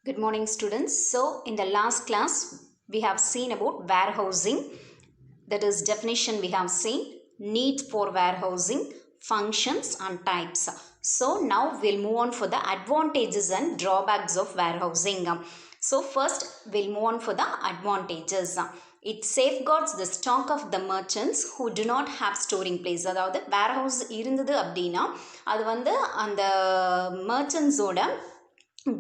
Good morning, students. So, in the last class, we have seen about warehousing. That is, definition we have seen, need for warehousing, functions and types. So, now we'll move on for the advantages and drawbacks of warehousing. So, first we'll move on for the advantages. It safeguards the stock of the merchants who do not have storing place. அதாவது warehouse இருந்தது அப்படின்னா அது வந்து அந்த merchants-ஓட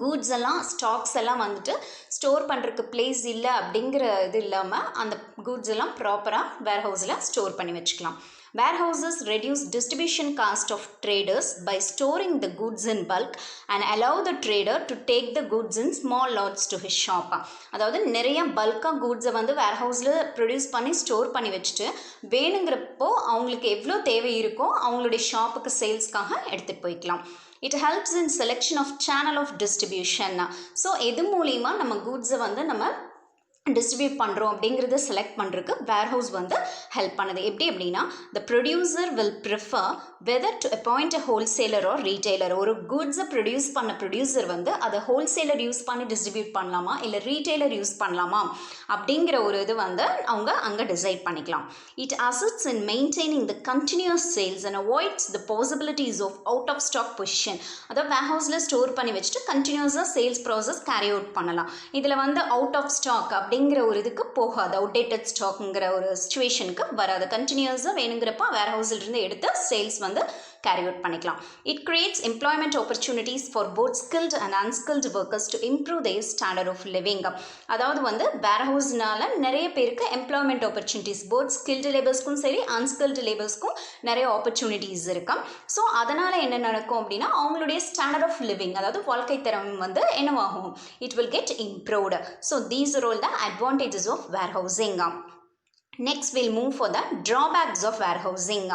goods எல்லாம் stocks எல்லாம் வந்துட்டு store பண்ணுறதுக்கு பிளேஸ் இல்லை அப்படிங்கிற இது இல்லாமல் அந்த கூட்ஸ் எல்லாம் ப்ராப்பராக வேர்ஹவுஸில் ஸ்டோர் பண்ணி வச்சுக்கலாம். Warehouses reduce distribution cost of traders by storing the goods in bulk and allow the trader to take the goods in small lots to his shop. அதாவது நிறைய பல்காக கூட்ஸை வந்து வேர்ஹவுஸில் ப்ரொடியூஸ் பண்ணி ஸ்டோர் பண்ணி வச்சுட்டு வேணுங்கிறப்போ அவங்களுக்கு எவ்வளோ தேவை இருக்கோ அவங்களுடைய ஷாப்புக்கு சேல்ஸ்க்காக எடுத்துகிட்டு போய்க்கலாம். It helps in selection of channel of distribution. So, எது மூலிமா நம்ம கூட்ஸை வந்து நம்ம டிஸ்ட்ரிபியூட் பண்ணுறோம் அப்படிங்கிறத செலக்ட் பண்ணுறதுக்கு வேர்ஹவுஸ் வந்து ஹெல்ப் பண்ணுது. எப்படி அப்படின்னா the producer will prefer whether to appoint a wholesaler or retailer. ஒரு கூட்ஸை ப்ரொடியூஸ் பண்ண ப்ரொடியூசர் வந்து அதை ஹோல்சேலர் யூஸ் பண்ணி டிஸ்ட்ரிபியூட் பண்ணலாமா இல்லை ரீட்டைலர் யூஸ் பண்ணலாமா அப்படிங்கிற ஒரு இது வந்து அவங்க அங்கே டிசைட் பண்ணிக்கலாம். It assists in maintaining the continuous sales and avoids the possibilities of out of stock position. அதாவது வேர்ஹவுஸில் ஸ்டோர் பண்ணி வச்சுட்டு கண்டினியூஸாக சேல்ஸ் ப்ராசஸ் கேரி அவுட் பண்ணலாம். இதில் வந்து அவுட் ஆஃப் ஸ்டாக் அப்படிங்கிற ஒரு இதுக்கு போகாது. அவுடேட்டட் ஸ்டாக்குங்கிற ஒரு சுச்சுவேஷனுக்கு வராது. கண்டினியூஸாக வேணுங்கிறப்ப வேர்ஹவுஸிலிருந்து எடுத்து சேல்ஸ் வந்து கேரி அவுட் பண்ணிக்கலாம். It creates employment opportunities for both skilled and unskilled workers to improve their standard of living. அதாவது வந்து வேர்ஹவுஸ்னால நிறைய பேருக்கு எம்ப்ளாய்மெண்ட் ஆப்பர்ச்சுனிட்டிஸ் போத் ஸ்கில்டு லேபர்ஸ்க்கும் சரி அன்ஸ்கில்டு லேபர்ஸ்க்கும் நிறைய ஆப்பர்ச்சுனிட்டிஸ் இருக்கும். ஸோ அதனால் என்ன நடக்கும் அப்படின்னா அவங்களுடைய ஸ்டாண்டர்ட் ஆஃப் லிவிங் அதாவது வாழ்க்கை தரம் வந்து என்னவாகும், it will get improved. So these are all the advantages of warehousing. Next we'll move for the drawbacks of warehousing.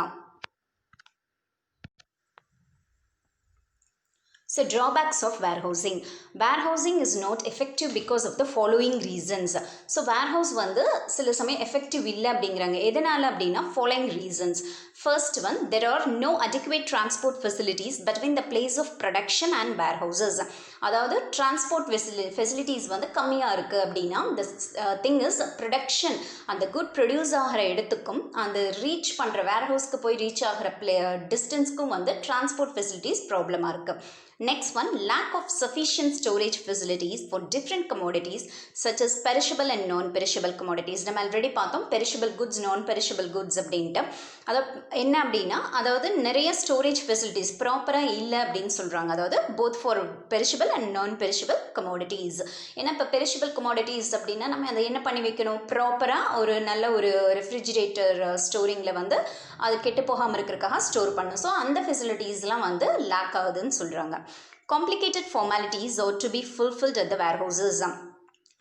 So, drawbacks of warehousing. Warehousing is not effective because of the following reasons. So, warehouse வந்து சில சமயம் effective இல்லை அப்படிங்கிறாங்க. எதனால அப்படின்னா following reasons. First one, there are no adequate transport facilities between the place of production and warehouses. அதாவது transport facilities வந்து கம்மியாக இருக்குது அப்படின்னா the thing is production அந்த குட் ப்ரொடியூஸ் ஆகிற இடத்துக்கும் அந்த ரீச் பண்ணுற வேர்ஹவுஸ்க்கு போய் ரீச் ஆகிற டிஸ்டன்ஸ்க்கும் வந்து transport facilities ப்ராப்ளமாக இருக்குது. Next one, lack of sufficient storage facilities for different commodities such as perishable and non-perishable commodities. நம்ம ஆல்ரெடி பார்த்தோம் perishable goods, non-perishable goods அப்படின்ட்டு. என்ன அப்படின்னா அதாவது நிறைய ஸ்டோரேஜ் ஃபெசிலிட்டிஸ் ப்ராப்பராக இல்லை அப்படின்னு சொல்கிறாங்க. அதாவது போத் ஃபார் பெரிஷபிள் அண்ட் நான் பெரிஷபிள் கமோடிட்டிஸ். ஏன்னா இப்போ பெரிஷபிள் கமோடிட்டிஸ் அப்படின்னா நம்ம அதை என்ன பண்ணி வைக்கணும், ப்ராப்பராக ஒரு நல்ல ஒரு ரெஃப்ரிஜிரேட்டர் ஸ்டோரிங்கில் வந்து அது கெட்டு போகாமல் இருக்கிறதுக்காக ஸ்டோர் பண்ணணும். ஸோ அந்த ஃபெசிலிட்டிஸ்லாம் வந்து லேக் ஆகுதுன்னு சொல்கிறாங்க. Complicated formalities ought to be fulfilled at the warehouses.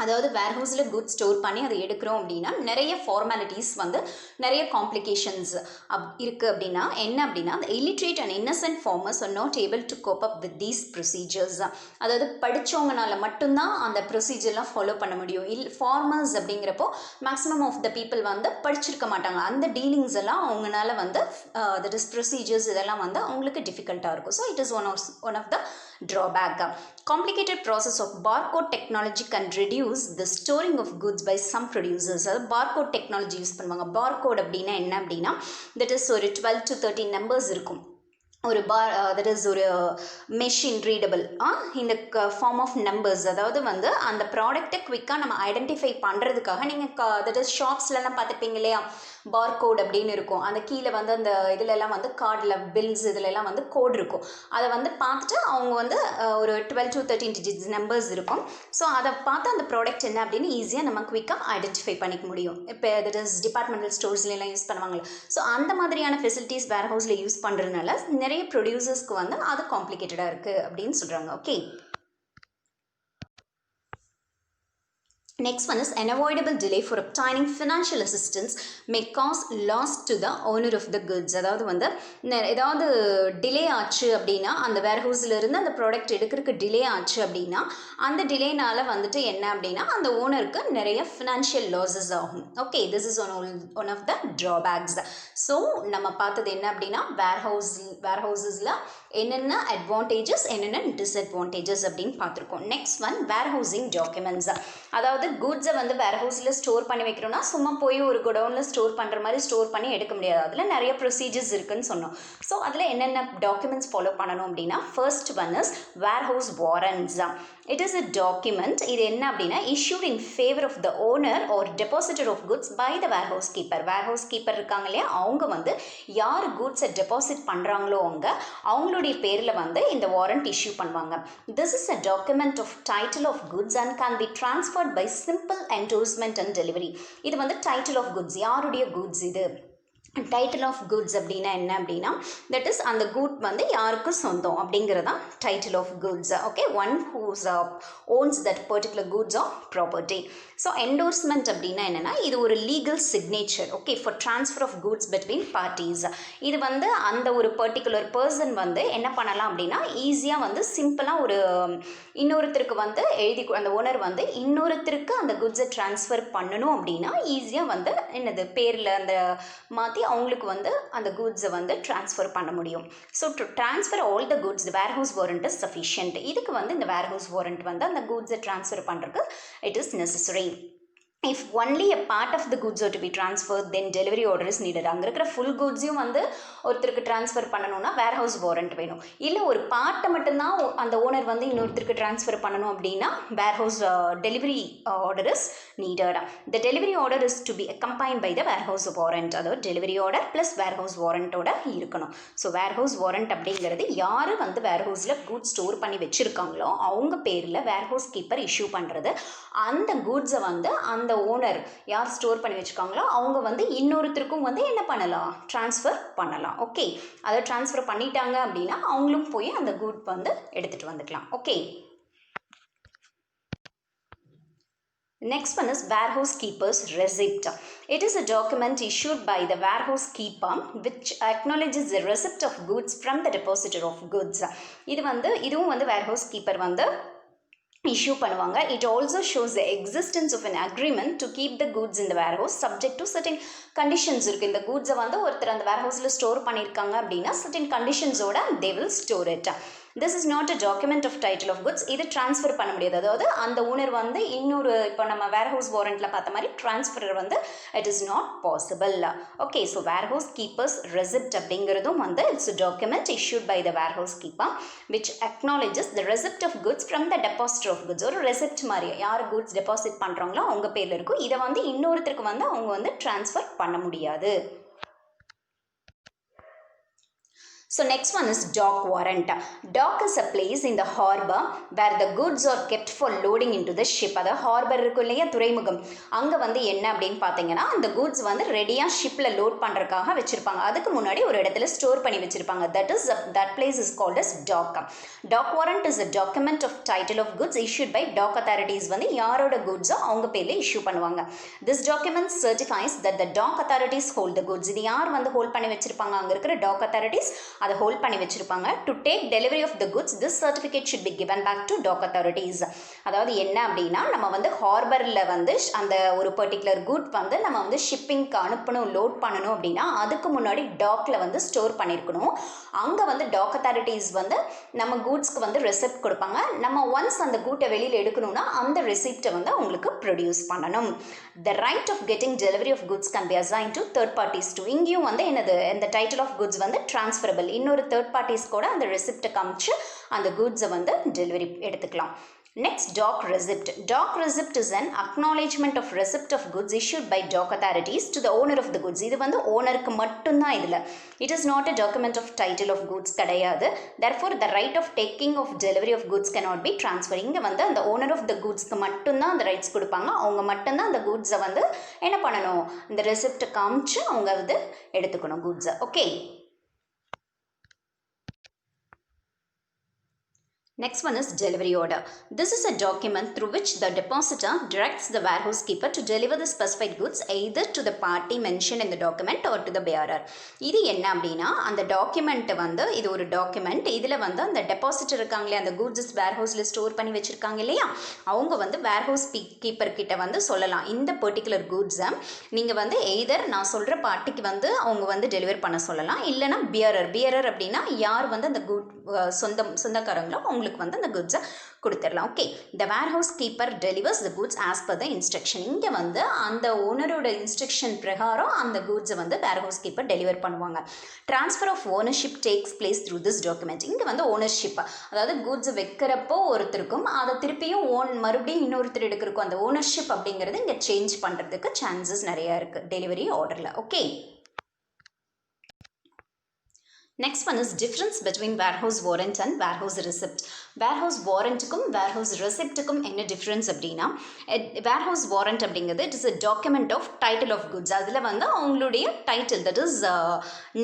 அதாவது வேர்ஹவுஸில் குட் ஸ்டோர் பண்ணி அதை எடுக்கிறோம் அப்படின்னா நிறைய ஃபார்மாலிட்டிஸ் வந்து நிறைய காம்ப்ளிகேஷன்ஸ் இருக்குது. அப்படின்னா என்ன அப்படின்னா the illiterate and innocent farmers are not able to cope up with these procedures. அதாவது படித்தவங்கனால மட்டும்தான் அந்த ப்ரொசீஜர்லாம் ஃபாலோ பண்ண முடியும். ஃபார்மர்ஸ் அப்படிங்கிறப்போ மேக்ஸிமம் ஆஃப் த பீப்புள் வந்து படிச்சிருக்க மாட்டாங்க. அந்த டீலிங்ஸ் எல்லாம் அவங்களால வந்து தட் இஸ் ப்ரொசீஜர்ஸ் இதெல்லாம் வந்து அவங்களுக்கு டிஃபிகல்ட்டாக இருக்கும். So it is one of the drawback. Complicated process of barcode technology can reduce the storing of goods by some producers. அதாவது barcode technology யூஸ் பண்ணுவாங்க. barcode அப்படின்னா என்ன அப்படின்னா that is ஒரு 12 to 13 நம்பர்ஸ் இருக்கும். ஒரு தட் இஸ் ஒரு machine readable இந்த ஃபார்ம் ஆஃப் நம்பர்ஸ். அதாவது வந்து அந்த ப்ராடக்டை குவிக்காக நம்ம ஐடென்டிஃபை பண்ணுறதுக்காக நீங்கள் தட் இஸ் ஷாப்ஸ்லலாம் பார்த்துப்பீங்க இல்லையா, பார்கோட் அப்படின்னு இருக்கும். அந்த கீழே வந்து அந்த இதிலெல்லாம் வந்து கார்டில் பில்ஸ் இதிலெல்லாம் வந்து கோட் இருக்கும். அதை வந்து பார்த்துட்டு அவங்க வந்து ஒரு 12 to 13 டிஜிட்ஸ் நம்பர்ஸ் இருக்கும். ஸோ அதை பார்த்து அந்த ப்ராடக்ட் என்ன அப்படின்னு ஈஸியாக நம்ம குவிக்காக ஐடென்டிஃபை பண்ணிக்க முடியும். இப்போ தட் இஸ் டிபார்ட்மெண்டல் ஸ்டோர்ஸ்லாம் யூஸ் பண்ணுவாங்க. ஸோ அந்த மாதிரியான ஃபெசிலிட்டிஸ் வேர்ஹவுஸில் யூஸ் பண்ணுறதுனால நிறைய ப்ரொடியூசர்ஸ்க்கு வந்து அது காம்ப்ளிகேட்டடாக இருக்குது அப்படின்னு சொல்கிறாங்க. Okay, next one is unavoidable delay for obtaining financial assistance may cause loss to the owner of the goods. அதாவது வந்து ஏதாவது டிலே ஆச்சு அப்படின்னா அந்த வேர்ஹவுஸில் இருந்து அந்த ப்ராடக்ட் எடுக்கிறதுக்கு டிலே ஆச்சு அப்படின்னா அந்த டிலேனால வந்துட்டு என்ன அப்படின்னா அந்த ஓனருக்கு நிறைய ஃபினான்ஷியல் லாஸஸ் ஆகும். Okay, this is one of the drawbacks. So நம்ம பார்த்தது என்ன அப்படின்னா வேர்ஹவுஸஸில் என்னென்ன அட்வான்டேஜஸ் என்னென்ன டிஸ்அட்வான்டேஜஸ் அப்படின்னு பார்த்துருக்கோம். Next one warehousing documents. அதாவது கூட்ஸை வந்து வேர்ஹவுஸில் ஸ்டோர் பண்ணி வைக்கிறோம்னா சும்மா போய் ஒரு குடோனில் ஸ்டோர் பண்ணுற மாதிரி ஸ்டோர் பண்ணி எடுக்க முடியாது. அதில் நிறைய ப்ரொசீஜர்ஸ் இருக்குன்னு சொன்னோம். ஸோ அதில் என்னென்ன டாக்குமெண்ட்ஸ் ஃபாலோ பண்ணணும் அப்படின்னா first one is warehouse warrants. It is a document. இது என்ன அப்படின்னா issued in favor of the owner or depositor of goods by the warehouse keeper. warehouse keeper இருக்காங்க இல்லையா, அவங்க வந்து யார் கூட்ஸை டெபாசிட் பண்ணுறாங்களோ அவங்களுடைய பேரில் வந்து இந்த வாரண்ட் இஷ்யூ பண்ணுவாங்க. This is a document of title of goods and can be transferred by simple endorsement and delivery. இது வந்து title of goods, யாருடைய goods இது. டைட்டில் ஆஃப் குட்ஸ் அப்படின்னா என்ன அப்படின்னா தட் இஸ் அந்த குட் வந்து யாருக்கு சொந்தம் அப்படிங்கிறதான் title of goods. Okay, one whose owns that particular goods or property. So endorsement அப்படின்னா என்னென்னா இது ஒரு legal signature. Okay, for transfer of goods between parties. இது வந்து அந்த ஒரு பர்டிகுலர் பர்சன் வந்து என்ன பண்ணலாம் அப்படின்னா ஈஸியாக வந்து சிம்பிளாக ஒரு இன்னொருத்தருக்கு வந்து அந்த ஓனர் வந்து இன்னொருத்தருக்கு அந்த குட்ஸை ட்ரான்ஸ்ஃபர் பண்ணணும் அப்படின்னா ஈஸியாக வந்து என்னது பேரில் அந்த மாற்றி அவங்களுக்கு வந்து அந்த கூட்ஸை வந்து ட்ரான்ஸ்ஃபர் பண்ண முடியும். So to transfer all the goods the warehouse warrant is sufficient. இதுக்கு வந்து இந்த வேர்ஹவுஸ் வாரண்ட் வந்து அந்த கூட்ஸை ட்ரான்ஸ்ஃபர் பண்ணுறதுக்கு it is necessary. If only a part of the goods are to be transferred, then delivery order is needed. அங்கே இருக்கிற full கூட்ஸையும் வந்து ஒருத்தருக்கு ட்ரான்ஸ்ஃபர் பண்ணணும்னா வேர்ஹவுஸ் வாரண்ட் வேணும். இல்லை ஒரு பார்ட்டை மட்டும்தான் அந்த ஓனர் வந்து இன்னொருத்தருக்கு ட்ரான்ஸ்ஃபர் பண்ணணும் அப்படின்னா warehouse delivery order is needed. The delivery order is to be accompanied by the warehouse warrant. அதாவது டெலிவரி ஆர்டர் ப்ளஸ் வேர்ஹவுஸ் வாரண்ட்டோட இருக்கணும். ஸோ வேர்ஹவுஸ் வாரண்ட் அப்படிங்கிறது யார் வந்து வேர்ஹவுஸில் கூட்ஸ் ஸ்டோர் பண்ணி வச்சுருக்காங்களோ அவங்க பேரில் வேர்ஹவுஸ் கீப்பர் இஷ்யூ பண்ணுறது. அந்த கூட்ஸை வந்து அந்த ஓனர் யார் ஸ்டோர் பண்ணி வச்சுருக்காங்களோ அவங்க வந்து இன்னொருத்தருக்கும் வந்து என்ன பண்ணலாம், ட்ரான்ஸ்ஃபர் பண்ணலாம். ஓகே, அதை ட்ரான்ஸ்ஃபர் பண்ணிட்டாங்க அப்படின்னா அவங்களும் போய் அந்த குட் வந்து எடுத்துகிட்டு வந்துக்கலாம். Okay, next one is warehouse keeper's receipt. It is a document issued by the warehouse keeper which acknowledges the receipt of goods from the depositor of goods. இதுவும் வந்து warehouse keeper வந்து இஷ்யூ பண்ணுவாங்க. It also shows the existence of an agreement to keep the goods in the warehouse subject to certain conditions இருக்குது. இந்த கூட்ஸை வந்து ஒருத்தர் அந்த வேர்ஹவுஸில் store பண்ணியிருக்காங்க அப்படின்னா சர்டன் கண்டிஷன்ஸோட they will store it. This is not a document of title of goods. இது transfer பண்ண முடியாது. அதாவது அந்த ஓனர் வந்து இன்னொரு இப்போ நம்ம வேர்ஹவுஸ் வாரண்ட்டில் பார்த்த மாதிரி ட்ரான்ஸ்ஃபர் வந்து it is not possible. Okay, so warehouse keeper's receipt அப்படிங்கிறதும் வந்து it's document issued by the warehouse keeper which acknowledges the receipt of goods from the depositor of goods. ஒரு ரெசிப்ட் மாதிரி யார் குட்ஸ் டெபாசிட் பண்ணுறாங்களோ அவங்க பேரில் இருக்கும். இதை வந்து இன்னொருத்தருக்கு வந்து அவங்க வந்து ட்ரான்ஸ்ஃபர் பண்ண முடியாது. So next one is dock warrant. Dock is a place in the harbor where the goods are kept for loading into the ship. அதாவது ஹார்பர் இருக்கும் இல்லையா, துறைமுகம். அங்கே வந்து என்ன அப்படின்னு பார்த்தீங்கன்னா அந்த கூட்ஸ் வந்து ரெடியாக ஷிப்பில் லோட் பண்ணுறதுக்காக வச்சுருப்பாங்க. அதுக்கு முன்னாடி ஒரு இடத்துல ஸ்டோர் பண்ணி வச்சுருப்பாங்க. that place is called as dock. Dock warrant is a document of title of goods issued by dock authorities. வந்து யாரோட கூட்ஸோ அவங்க பேரில் இஷ்யூ பண்ணுவாங்க. This document certifies that the dock authorities hold the goods. இது யார் வந்து ஹோல்ட் பண்ணி வச்சுருப்பாங்க, அங்கே இருக்கிற dock authorities அதை ஹோல்ட் பண்ணி வச்சிருப்பாங்க. To take delivery of the goods this certificate should be given back to dock authorities. அதாவது என்ன அப்படின்னா நம்ம வந்து ஹார்பரில் வந்து அந்த ஒரு பர்டிகுலர் குட் வந்து நம்ம வந்து ஷிப்பிங்க்கு அனுப்பணும், லோட் பண்ணணும் அப்படின்னா அதுக்கு முன்னாடி டாக்ல வந்து ஸ்டோர் பண்ணியிருக்கணும். அங்கே வந்து டாக் அத்தாரிட்டிஸ் வந்து நம்ம கூட்ஸ்க்கு வந்து ரெசிப்ட் கொடுப்பாங்க. நம்ம ஒன்ஸ் அந்த கூட்டை வெளியில் எடுக்கணும்னா அந்த ரெசிப்டை வந்து அவங்களுக்கு ப்ரொடியூஸ் பண்ணணும். The right of getting delivery of goods can be assigned to third parties too. இங்கேயும் வந்து என்னது இந்த டைட்டில் ஆஃப் குட்ஸ் வந்து டிரான்ஸ்ஃபரபிள். இன்னொரு தேர்ட் பார்ட்டிஸ் கூட அந்த ரெசிப்டை காமிச்சு அந்த கூட்ஸை வந்து டெலிவரி எடுத்துக்கலாம். Next, dock receipt. Dock receipt is an acknowledgement of receipt of goods issued by dock authorities to the owner of the goods. இது வந்து ஓனருக்கு மட்டும்தான் இதில். It is not a document of title of goods கிடையாது. Therefore, the right of taking of delivery of goods cannot be transferred. இங்கே வந்து அந்த owner of the கூட்ஸ்க்கு மட்டும்தான் அந்த ரைட்ஸ் கொடுப்பாங்க. அவங்க மட்டும்தான் அந்த கூட்ஸை வந்து என்ன பண்ணணும், இந்த ரெசிப்டை காமிச்சு அவங்க வந்து எடுத்துக்கணும் கூட்ஸை. Okay, next one is delivery order. This is a document through which the depositor directs the warehouse keeper to deliver the specified goods either to the party mentioned in the document or to the bearer. இது என்ன அப்படின்னா அந்த document வந்து இது ஒரு document. இதில் வந்து அந்த டெபாசிட்டர் இருக்காங்களே, அந்த கூட்ஸ் வேர்ஹவுஸில் ஸ்டோர் பண்ணி வச்சுருக்காங்க இல்லையா, அவங்க வந்து வேர்ஹவுஸ் கீப்பர் கிட்ட வந்து சொல்லலாம் இந்த பர்டிகுலர் கூட்ஸை நீங்கள் வந்து எய்தர் நான் சொல்கிற பார்ட்டிக்கு வந்து அவங்க வந்து டெலிவர் பண்ண சொல்லலாம், இல்லைனா பியரர் அப்படின்னா யார் வந்து அந்த சொந்தக்காரங்களோ அவங்களுக்கு வந்து அந்த குட்ஸை கொடுத்துடலாம். Okay, the warehouse keeper delivers the goods as per the instruction. இங்கே வந்து அந்த ஓனரோட இன்ஸ்ட்ரக்ஷன் பிரகாரம் அந்த குட்ஸை வந்து வேர் ஹவுஸ் கீப்பர் டெலிவர் பண்ணுவாங்க. Transfer of ownership takes place through this document. இங்கே வந்து ஓனர்ஷிப், அதாவது குட்ஸ் வைக்கிறப்போ ஒருத்தருக்கும் அதை திருப்பியும் மறுபடியும் இன்னொருத்தர் எடுக்கிறக்கும் அந்த ஓனர்ஷிப் அப்படிங்கிறது இங்கே சேஞ்ச் பண்ணுறதுக்கு சான்சஸ் நிறையா இருக்குது டெலிவரி ஆர்டரில். Okay, next one is difference between warehouse warrant and warehouse receipt. warehouse warrantக்கும் warehouse receiptக்கும் என்ன difference அப்படின்னா, warehouse warrant அப்படிங்கிறது it is a document of title of goods. அதில் வந்து அவங்களுடைய title, that is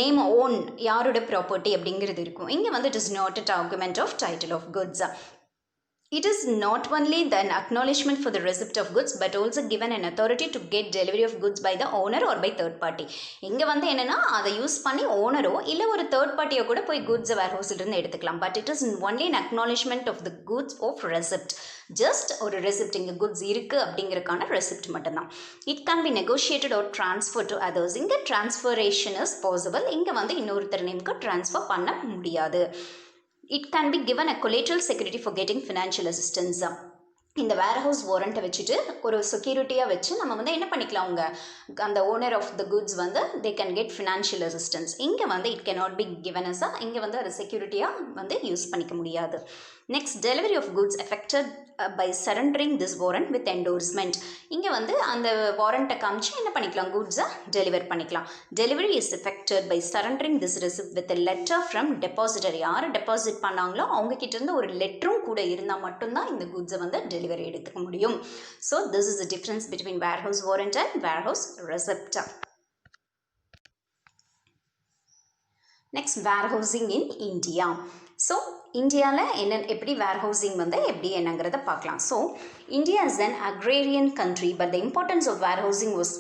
name, own, யாரோட ப்ராப்பர்ட்டி அப்படிங்கிறது இருக்கும். இங்கே வந்து it is not a document of title of goods. It is not only an acknowledgement for the receipt of goods but also given an authority to get delivery of goods by the owner or by third party. இங்கே வந்து என்னென்னா அதை use பண்ணி ஓனரோ இல்லை ஒரு third பார்ட்டியோ கூட போய் குட்ஸை வேர் ஹவுஸ்லேருந்து எடுத்துக்கலாம். But it is only an acknowledgement of the goods of receipt. Just ஒரு ரெசிப்ட், இங்கே குட்ஸ் இருக்குது அப்படிங்கிறதுக்கான ரெசிப்ட் மட்டும்தான். It can be negotiated R transfer to others. இங்கே ட்ரான்ஸ்ஃபரேஷன் இஸ் பாசிபிள். இங்கே வந்து இன்னொருத்தர் நேமுக்கு ட்ரான்ஸ்ஃபர் பண்ண முடியாது. It can be given a collateral security for getting financial assistance. இந்த வேர்ஹவுஸ் வாரண்ட்டை வச்சுட்டு ஒரு செக்யூரிட்டியாக வச்சு நம்ம வந்து என்ன பண்ணிக்கலாம், அவங்க அந்த ஓனர் ஆஃப் த குட்ஸ் வந்து they can get financial assistance. இங்கே வந்து it cannot be given as இங்கே வந்து அதை செக்யூரிட்டியாக வந்து யூஸ் பண்ணிக்க முடியாது. Next, delivery of goods effected by surrendering this warrant with endorsement. இங்கே வந்து அந்த வாரண்ட்டை காமிச்சு என்ன பண்ணிக்கலாம், குட்ஸை டெலிவர் பண்ணிக்கலாம். Delivery is effected by surrendering this receipt with letter from depositor. யார் டெபாசிட் பண்ணாங்களோ அவங்கக்கிட்ட இருந்து ஒரு லெட்டரும் கூட இருந்தால் மட்டும்தான் இந்த குட்ஸை வந்து டெலிவரி எடுத்துக்க முடியும். So this is the difference between warehouse warrant and warehouse receipt. Next, warehousing in India. So இந்தியாவில் எப்படி வேர்ஹவுசிங் வந்து எப்படி என்னங்கிறத பார்க்கலாம். So India is an agrarian country but the importance of warehousing was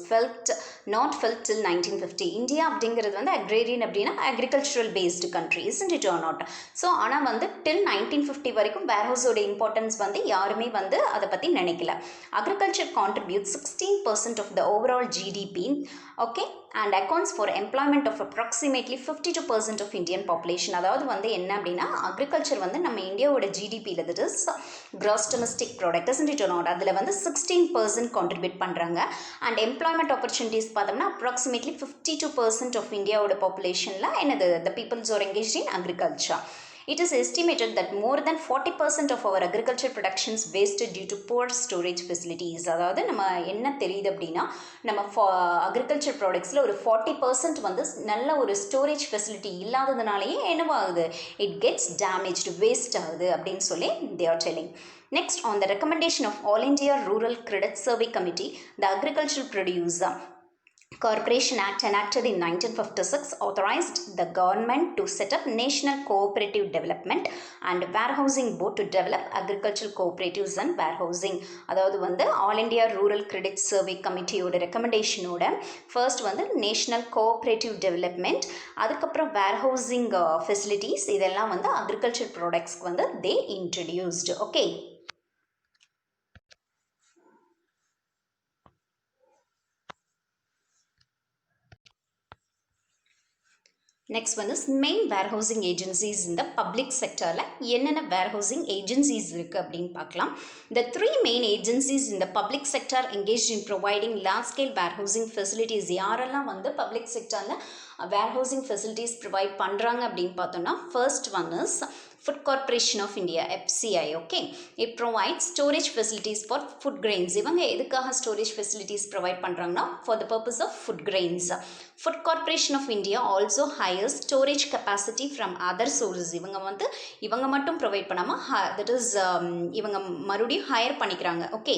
not felt till 1950. India அப்படிங்கிறது வந்து agrarian அப்படின்னா agricultural based country, isn't it or not? So ஆனால் வந்து டில் 1950 வரைக்கும் வேர்ஹவுஸோட இம்பார்ட்டன்ஸ் வந்து யாருமே வந்து அதை பற்றி நினைக்கல. Agriculture contribute 16% of the overall GDP, okay, and accounts for employment of approximately 52% of Indian population. அதாவது வந்து என்ன அப்படின்னா, அக்ரிகல்ச்சர் வந்து நம்ம இந்தியாவோட ஜிடிபியில், that is gross domestic product, isn't it or not? அதில் வந்து 16% கான்ட்ரிபியூட் பண்ணுறாங்க. அண்ட் எம்ப்ளாய்மெண்ட் ஆப்பர்ச்சுனிட்டிஸ் பார்த்தோம்னா அப்ராக்சிமேட்லி 52% ஆஃப் இந்தியாவோட பாப்புலேஷனில் என்னது, the peoples are engaged in agriculture. It is estimated that more than 40% of our agriculture production is wasted due to poor storage facilities. அதாவது நம்ம என்ன தெரியுது அப்படின்னா, நம்ம அக்ரிகல்ச்சர் ப்ராடக்ட்ஸில் ஒரு 40% வந்து நல்ல ஒரு ஸ்டோரேஜ் ஃபெசிலிட்டி இல்லாததுனாலேயே என்னவாகுது, இட் கெட்ஸ் டேமேஜ்டு, வேஸ்ட் ஆகுது அப்படின்னு சொல்லி they are telling. Next, on the recommendation of All India Rural Credit Survey Committee, the Agricultural Produce Corporation Act enacted in 1956 authorized the government to set up National Cooperative Development and Warehousing Board to develop agricultural cooperatives and warehousing. அதாவது வந்து all India rural credit survey கமிட்டியோட ரெக்கமெண்டேஷனோட first வந்து national cooperative development, அதுக்கப்புறம் warehousing facilities, இதெல்லாம் வந்து agriculture ப்ராடக்ட்ஸ்க்கு வந்து தே இன்ட்ரடியூஸ்டு. ஓகே, நெக்ஸ்ட் வந்து மெயின் வேர்ஹவுசிங் ஏஜென்சிஸ் இந்த பப்ளிக் செக்டரில் என்னென்ன வேர்ஹவுசிங் ஏஜென்சிஸ் இருக்குது அப்படின்னு பார்க்கலாம். த 3 மெயின் ஏஜென்சிஸ் இந்த public sector engage in providing large scale warehousing facilities. யாரெல்லாம் வந்து பப்ளிக் செக்டரில் வேர்ஹவுசிங் ஃபெசிலிட்டிஸ் ப்ரொவைட் பண்ணுறாங்க அப்படின்னு பார்த்தோம்னா, first one is Food Corporation of India, FCI. Okay, it provides storage facilities for food grains. இவங்க எதுக்காக storage facilities provide பண்ணுறாங்கன்னா, for the purpose of food grains. Food Corporation of India also hires storage capacity from other sources. இவங்க மட்டும் provide பண்ணாமல் that is இவங்க மறுபடியும் higher பண்ணிக்கிறாங்க. Okay,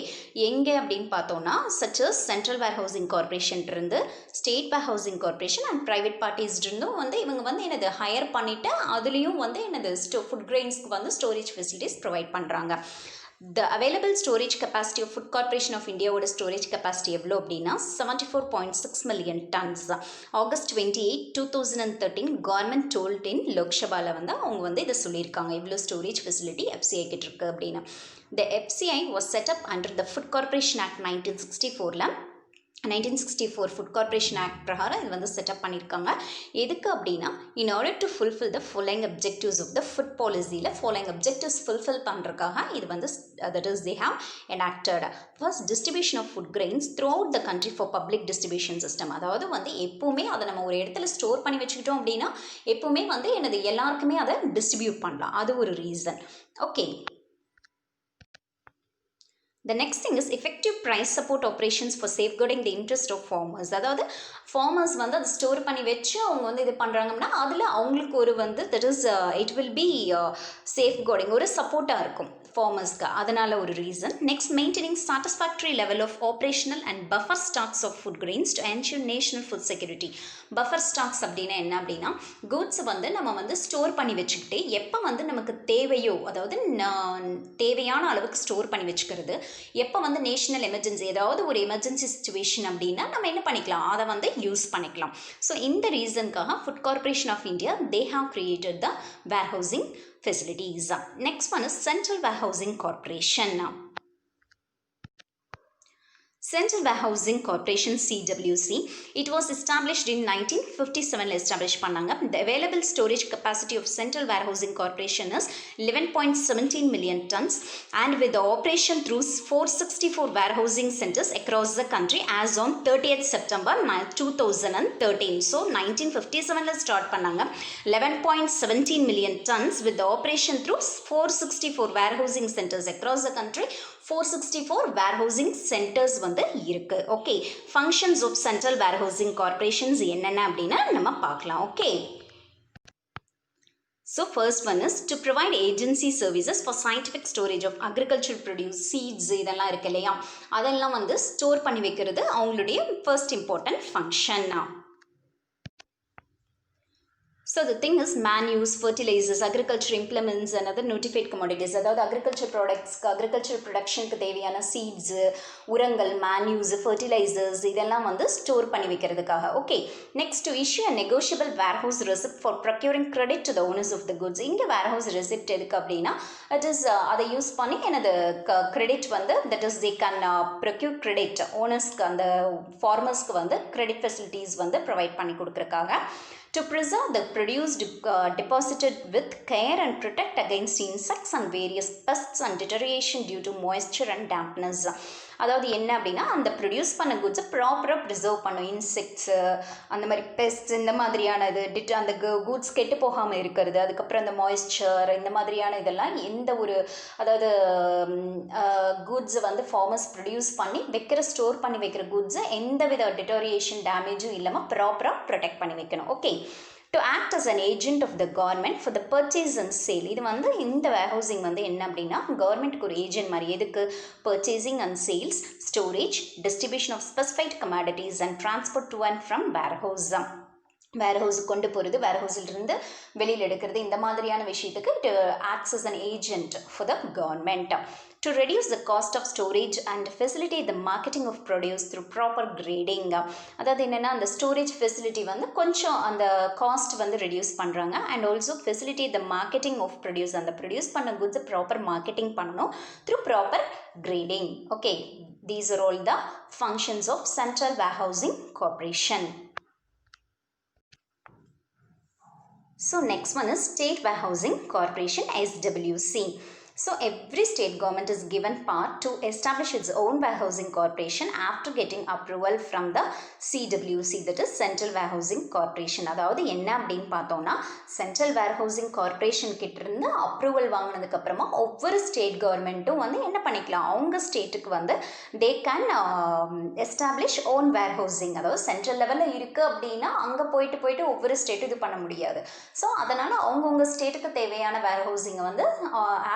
எங்கே அப்படின்னு பார்த்தோன்னா, such as central warehousing corporation இருந்து, state warehousing corporation and private parties இருந்தும் வந்து இவங்க வந்து என்னது ஹையர் பண்ணிவிட்டு அதுலேயும் வந்து என்னது ஃபுட் கிரெயின்ஸ்க்கு வந்து ஸ்டோரேஜ் ஃபெசிலிட்டிஸ் ப்ரொவைட் பண்ணுறாங்க. The available storage capacity of Food Corporation of இந்தியாவோட ஸ்டோரேஜ் கெப்பாசிட்டி எவ்வளோ அப்படின்னா 74.6 million tons. August 28, 2013 government told in லோக்சபாவில் வந்து அவங்க வந்து இதை சொல்லியிருக்காங்க, இவ்வளோ ஸ்டோரேஜ் ஃபெசிலிட்டி எஃப்சிஐ கிட்ட இருக்குது அப்படின்னு. The FCI was set up under the food corporation act 1964. 1964 food corporation act பிரகாரம் இது வந்து செட்டப் பண்ணியிருக்காங்க. எதுக்கு அப்படின்னா in order to fulfil the following objectives of the food பாலிசியில் ஃபாலோயிங் அப்ஜெக்டிவ்ஸ் ஃபுல்ஃபில் பண்ணுறதுக்காக இது வந்து that is they have enacted. First distribution of food grains throughout the country for public distribution system. அதாவது வந்து எப்போவுமே அதை நம்ம ஒரு இடத்துல ஸ்டோர் பண்ணி வச்சுக்கிட்டோம் அப்படின்னா எப்போவுமே வந்து எனது எல்லாருக்குமே அதை டிஸ்ட்ரிபியூட் பண்ணலாம். அது ஒரு reason. Okay, the next thing is effective price support operations for safeguarding the interest of farmers. அதாவது farmers வந்து அதை ஸ்டோர் பண்ணி வச்சு அவங்க வந்து இது பண்ணுறாங்கன்னா அதில் அவங்களுக்கு ஒரு வந்து that is it will be safeguarding ஒரு சப்போர்ட்டாக இருக்கும் ஃபார்மர்ஸ்க்கு. அதனால் ஒரு reason. Next, maintaining satisfactory level of operational and buffer stocks of food grains to ensure national food security. Buffer stocks அப்படின்னா என்ன அப்படின்னா கூட்ஸ் வந்து நம்ம வந்து ஸ்டோர் பண்ணி வச்சுக்கிட்டு எப்போ வந்து நமக்கு தேவையோ அதாவது தேவையான அளவுக்கு ஸ்டோர் பண்ணி வச்சுக்கிறது. எப்போ வந்து நேஷனல் எமர்ஜென்சி ஏதாவது ஒரு எமர்ஜென்சி சுச்சுவேஷன் அப்படின்னா நம்ம என்ன பண்ணிக்கலாம் அதை வந்து யூஸ் பண்ணிக்கலாம். ஸோ இந்த ரீசனுக்காக Food Corporation of India they have created the warehousing facilities. Next one is Central Warehousing Corporation. Central Warehousing Corporation CWC. It was established in 1957. Established பண்ணாங்க. The available storage capacity of Central Warehousing Corporation is 11.17 million tons and with the operation through 464 warehousing centers across the country as on 30th September 2013. So 1957 start பண்ணாங்க. 11.17 million tons with the operation through 464 warehousing centers across the country. 464 warehousing centers வந்து இருக்கு. Okay, functions of central warehousing corporations என்னென்ன அப்படின்னா நம்ம பார்க்கலாம். Okay, so first one is to provide agency services for scientific storage of agricultural produce, seeds இதெல்லாம் இருக்கு இல்லையா, அதெல்லாம் வந்து ஸ்டோர் பண்ணி வைக்கிறது அவங்களுடைய first important function. So the thing is man-use, fertilizers, agriculture implements and other notified commodities. அதாவது agriculture products, agriculture productionக்கு தேவையான seeds, உரங்கள், man-use, fertilizers இதெல்லாம் வந்து ஸ்டோர் பண்ணி வைக்கிறதுக்காக. Okay, next to issue a negotiable warehouse receipt for procuring credit to the owners of the goods. இங்கே warehouse receipt எதுக்கு அப்படின்னா it is அதை யூஸ் பண்ணி எனது credit வந்து that is they can procure credit ஓனர்ஸ்க்கு அந்த ஃபார்மர்ஸ்க்கு வந்து credit facilities வந்து ப்ரொவைட் பண்ணி கொடுக்குறதுக்காக. To preserve the produce deposited with care and protect against insects and various pests and deterioration due to moisture and dampness. அதாவது என்ன அப்படின்னா அந்த produce பண்ண குட்ஸை ப்ராப்பராக ப்ரிசர்வ் பண்ணும். இன்செக்ட்ஸு அந்த மாதிரி பெஸ்ட் இந்த மாதிரியான இது அந்த குட்ஸ் கெட்டு போகாமல் இருக்கிறது, அதுக்கப்புறம் அந்த மாய்ஸ்சர் இந்த மாதிரியான இதெல்லாம் எந்த ஒரு அதாவது குட்ஸை வந்து ஃபார்மர்ஸ் ப்ரொடியூஸ் பண்ணி வைக்கிற ஸ்டோர் பண்ணி வைக்கிற குட்ஸை எந்த வித டிட்டோரியேஷன் டேமேஜும் இல்லாமல் ப்ராப்பராக ப்ரொடெக்ட் பண்ணி வைக்கணும். Okay, to act as an agent of the government for the purchase and sale. இது வந்து இந்த warehousing வந்து என்ன அப்படின்னா கவர்மெண்ட்டுக்கு ஒரு ஏஜென்ட் மாதிரி. எதுக்கு? purchasing and sales, storage, distribution of specified commodities and transport to and from warehouse. வேர்ஹவுஸுக்கு கொண்டு போகிறது, வேர்ஹவுஸிலிருந்து வெளியில் எடுக்கிறது, இந்த மாதிரியான விஷயத்துக்கு it acts as an agent for the government. To reduce the cost of storage and facilitate the marketing of produce through proper grading. அதாவது என்னென்னா அந்த ஸ்டோரேஜ் ஃபெசிலிட்டி வந்து கொஞ்சம் அந்த காஸ்ட் வந்து ரெடியூஸ் பண்ணுறாங்க and also facilitate the marketing of produce. அந்த produce பண்ண குட்ஸை ப்ராப்பர் மார்க்கெட்டிங் பண்ணணும் through proper grading. Okay, these are all the functions of central warehousing corporation. So next one is State Warehousing Corporation SWC. So every state government is given power to establish its own warehousing corporation after getting approval from the CWC, that is Central Warehousing Corporation. அதாவது என்ன அப்படின்னு பார்த்தோம்னா central warehousing corporation கிட்ட இருந்து approval வாங்கினதுக்கு அப்புறமா ஒவ்வொரு state கவர்மெண்ட்டும் வந்து என்ன பண்ணிக்கலாம், அவங்க ஸ்டேட்டுக்கு வந்து they can establish own warehousing. அதாவது சென்ட்ரல் லெவலில் இருக்குது அப்படின்னா அங்கே போயிட்டு ஒவ்வொரு ஸ்டேட்டும் இது பண்ண முடியாது. ஸோ அதனால் அவங்கவுங்க ஸ்டேட்டுக்கு தேவையான வேர்ஹவுசிங்கை வந்து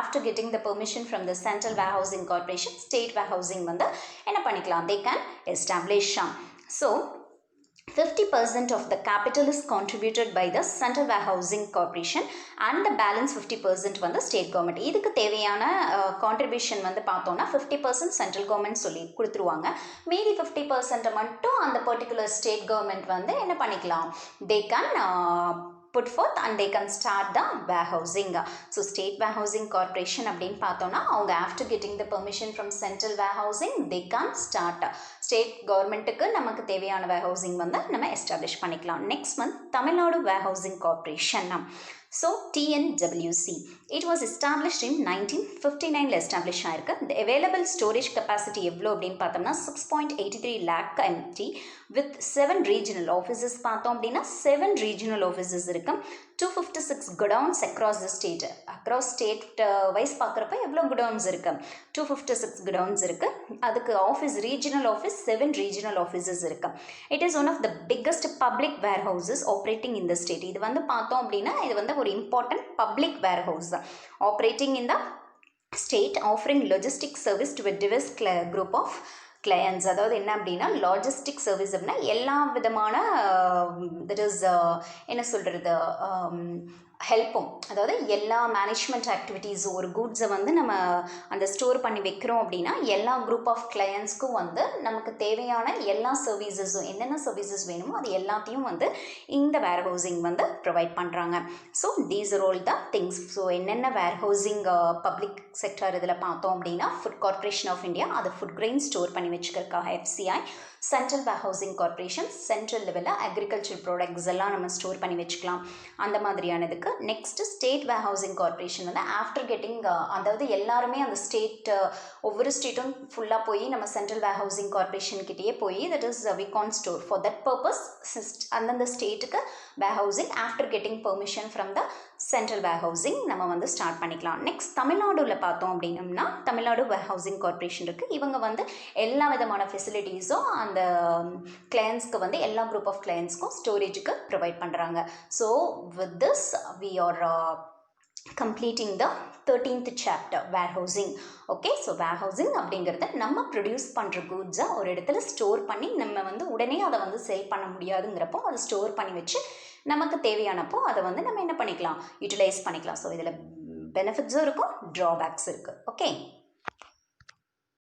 after getting the permission from the Central Warehousing Corporation, state warehousing வந்து என்ன பண்ணிக்கலாம், they can establish. So 50% of the capital is contributed by the Central Warehousing Corporation and the balance 50% வந்து state government. இதுக்கு தேவையான கான்ட்ரிபியூஷன் வந்து பார்த்தோம்னா 50% central government சொல்லி கொடுத்துருவாங்க. மீதி 50% மட்டும் அந்த பர்டிகுலர் ஸ்டேட் கவர்மெண்ட் வந்து என்ன பண்ணிக்கலாம், they can put forth and they can start the warehousing. So state warehousing corporation அப்படின்னு பார்த்தோம்னா அவங்க after getting the permission from central warehousing they can start. State கவர்மெண்ட்டுக்கு நமக்கு தேவையான warehousing வந்து நம்ம எஸ்டாப்ளிஷ் பண்ணிக்கலாம். Next month Tamil Nadu warehousing corporation. So TNWC, it was established in 1959 established ஆயிருக்கு. The available storage capacity எவ்வளோ அப்படின்னு பார்த்தோம்னா 6.83 lakh MT with 7 regional offices பார்த்தோம் அப்படின்னா 7 regional offices இருக்கு. 256 godowns across the state. Across state wise பார்க்குறப்ப எவ்வளோ godowns இருக்கு? 256 godowns இருக்கு. அதுக்கு office regional office 7 regional offices இருக்கு. It is one of the biggest public warehouses operating in the state. இது வந்து பார்த்தோம் அப்படின்னா இது வந்து ஒரு important public warehouse operating in the state offering logistic service to a diverse group of clients. அதாவது என்ன அப்படின்னா லாஜிஸ்டிக் சர்வீஸ் அப்படின்னா எல்லா விதமான தட் இஸ் என்ன சொல்கிறது ஹெல்ப்பும், அதாவது எல்லா மேனேஜ்மெண்ட் ஆக்டிவிட்டீஸ் ஒரு குட்ஸை வந்து நம்ம அந்த ஸ்டோர் பண்ணி வைக்கிறோம் அப்படின்னா எல்லா குரூப் ஆஃப் கிளையன்ஸ்க்கும் வந்து நமக்கு தேவையான எல்லா சர்வீசஸும் என்னென்ன சர்வீசஸ் வேணுமோ அது எல்லாத்தையும் வந்து இந்த வேர்ஹவுசிங் வந்து ப்ரொவைட் பண்ணுறாங்க. So these are all the things. So என்னென்ன வேர்ஹவுசிங் பப்ளிக் செக்டர் இதில் பார்த்தோம் அப்படின்னா ஃபுட் கார்பரேஷன் ஆஃப் இந்தியா அது ஃபுட் கிரெயின் ஸ்டோர் பண்ணி வச்சுக்கிறதுக்காக FCI, central warehousing corporation central லெவலில் அக்ரிகல்ச்சர் ப்ராடக்ட்ஸ் எல்லாம் நம்ம ஸ்டோர் பண்ணி வச்சுக்கலாம் அந்த மாதிரியானதுக்கு. நெக்ஸ்ட் ஸ்டேட் வேர்ஹவுசிங் கார்பரேஷன் வந்து ஆஃப்டர் கெட்டிங் அதாவது எல்லாருமே அந்த ஸ்டேட் ஒவ்வொரு ஸ்டேட்டும் ஃபுல்லாக போய் நம்ம சென்ட்ரல் வேர்ஹவுசிங் கார்பரேஷன் கிட்டேயே போய் that is Wigan store for that purpose அந்தந்த ஸ்டேட்டுக்கு warehousing after getting permission from the central warehousing நம்ம வந்து ஸ்டார்ட் பண்ணிக்கலாம். நெக்ஸ்ட் தமிழ்நாடுல பார்த்தோம் அப்படின்னம்னா தமிழ்நாடு வேர்ஹவுசிங் கார்பரேஷன் இருக்குது. இவங்க வந்து எல்லா விதமான ஃபெசிலிட்டிஸும் அந்த கிளையன்ஸ்க்கு வந்து எல்லா குரூப் ஆஃப் கிளையன்ஸ்க்கும் ஸ்டோரேஜுக்கு ப்ரொவைட் பண்ணுறாங்க. So with this we are completing the 13th chapter warehousing. Okay, so warehousing அப்படிங்கிறத நம்ம ப்ரொடியூஸ் பண்ணுற கூட்ஸை ஒரு இடத்துல ஸ்டோர் பண்ணி நம்ம வந்து உடனே அதை வந்து சேல் பண்ண முடியாதுங்கிறப்போ அதை ஸ்டோர் பண்ணி வச்சு நமக்கு தேவையானப்போ அதை வந்து நம்ம என்ன பண்ணிக்கலாம், யூட்டிலைஸ் பண்ணிக்கலாம். ஸோ இதில் பெனிஃபிட்ஸும் இருக்கும், ட்ராபேக்ஸ் இருக்குது. ஓகே.